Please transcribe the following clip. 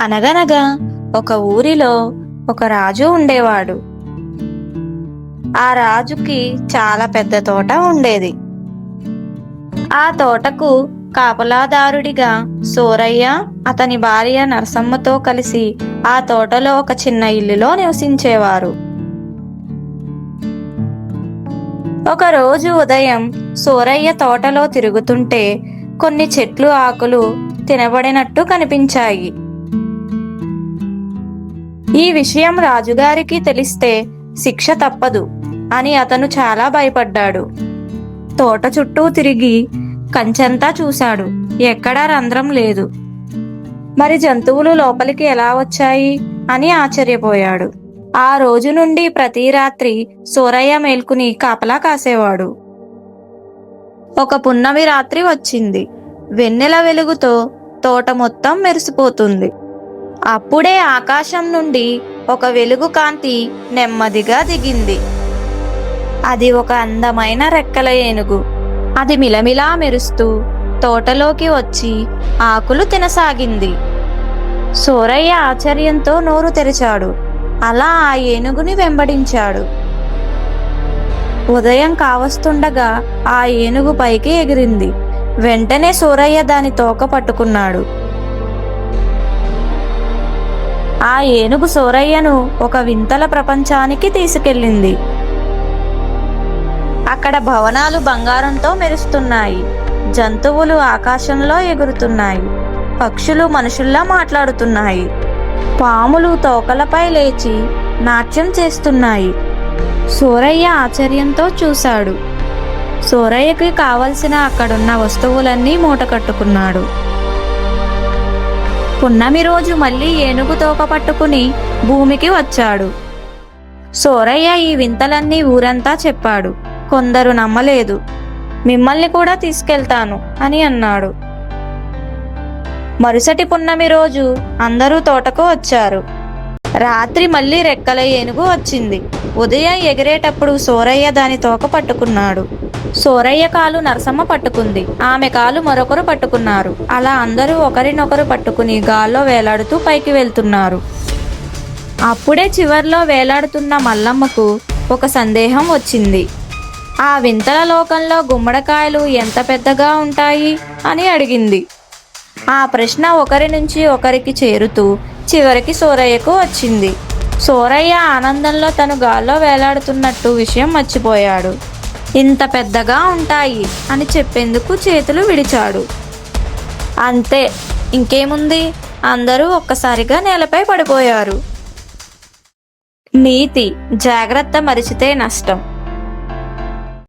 అనగనగా ఒక ఊరిలో ఒక రాజు ఉండేవాడు. ఆ రాజుకి చాలా పెద్ద తోట ఉండేది. ఆ తోటకు కాపలాదారుడిగా సూరయ్య, అతని భార్య నరసమ్మతో కలిసి ఆ తోటలో ఒక చిన్న ఇల్లులో నివసించేవారు. ఒకరోజు ఉదయం సూరయ్య తోటలో తిరుగుతుంటే కొన్ని చెట్లు ఆకులు తినబడినట్టు కనిపించాయి. ఈ విషయం రాజుగారికి తెలిస్తే శిక్ష తప్పదు అని అతను చాలా భయపడ్డాడు. తోట చుట్టూ తిరిగి కంచెంతా చూశాడు. ఎక్కడా రంధ్రం లేదు. మరి జంతువులు లోపలికి ఎలా వచ్చాయి అని ఆశ్చర్యపోయాడు. ఆ రోజు నుండి ప్రతి రాత్రి సూరయ్య మేల్కుని కాపలా కాసేవాడు. ఒక పున్నమి రాత్రి వచ్చింది. వెన్నెల వెలుగుతో తోట మొత్తం మెరిసిపోతుంది. అప్పుడే ఆకాశం నుండి ఒక వెలుగు కాంతి నెమ్మదిగా దిగింది. అది ఒక అందమైన రెక్కల ఏనుగు. అది మిలమిలా మెరుస్తూ తోటలోకి వచ్చి ఆకులు తినసాగింది. సూరయ్య ఆశ్చర్యంతో నోరు తెరిచాడు. అలా ఆ ఏనుగుని వెంబడించాడు. ఉదయం కావస్తుండగా ఆ ఏనుగు పైకి ఎగిరింది. వెంటనే సూరయ్య దాని తోక పట్టుకున్నాడు. ఆ ఏనుగు సూరయ్యను ఒక వింతల ప్రపంచానికి తీసుకెళ్ళింది. అక్కడ భవనాలు బంగారంతో మెరుస్తున్నాయి. జంతువులు ఆకాశంలో ఎగురుతున్నాయి. పక్షులు మనుషుల్లా మాట్లాడుతున్నాయి. పాములు తోకలపై లేచి నాట్యం చేస్తున్నాయి. సూరయ్య ఆశ్చర్యంతో చూశాడు. సూరయ్యకి కావలసిన అక్కడున్న వస్తువులన్నీ మూట కట్టుకున్నాడు. పున్నమి రోజు మళ్ళీ ఏనుగు తోక పట్టుకుని భూమికి వచ్చాడు. సూరయ్య ఈ వింతలన్నీ ఊరంతా చెప్పాడు. కొందరు నమ్మలేదు. మిమ్మల్ని కూడా తీసుకెళ్తాను అని అన్నాడు. మరుసటి పున్నమి రోజు అందరూ తోటకు వచ్చారు. రాత్రి మళ్ళీ రెక్కల ఏనుగు వచ్చింది. ఉదయం ఎగిరేటప్పుడు సూరయ్య దాని తోక పట్టుకున్నాడు. సూరయ్య కాలు నరసమ్మ పట్టుకుంది. ఆమె కాలు మరొకరు పట్టుకున్నారు. అలా అందరూ ఒకరినొకరు పట్టుకుని గాల్లో వేలాడుతూ పైకి వెళ్తున్నారు. అప్పుడే చివర్లో వేలాడుతున్న మల్లమ్మకు ఒక సందేహం వచ్చింది. ఆ వింతల లోకంలో గుమ్మడికాయలు ఎంత పెద్దగా ఉంటాయి అని అడిగింది. ఆ ప్రశ్న ఒకరి నుంచి ఒకరికి చేరుతూ చివరికి సూరయ్యకు వచ్చింది. సూరయ్య ఆనందంలో తను గాల్లో వేలాడుతున్నట్టు విషయం మర్చిపోయాడు. ఇంత పెద్దగా ఉంటాయి అని చెప్పేందుకు చేతులు విడిచాడు. అంతే, ఇంకేముంది, అందరూ ఒక్కసారిగా నేలపై పడిపోయారు. నీతి: జాగ్రత్త, మరిచితే నష్టం.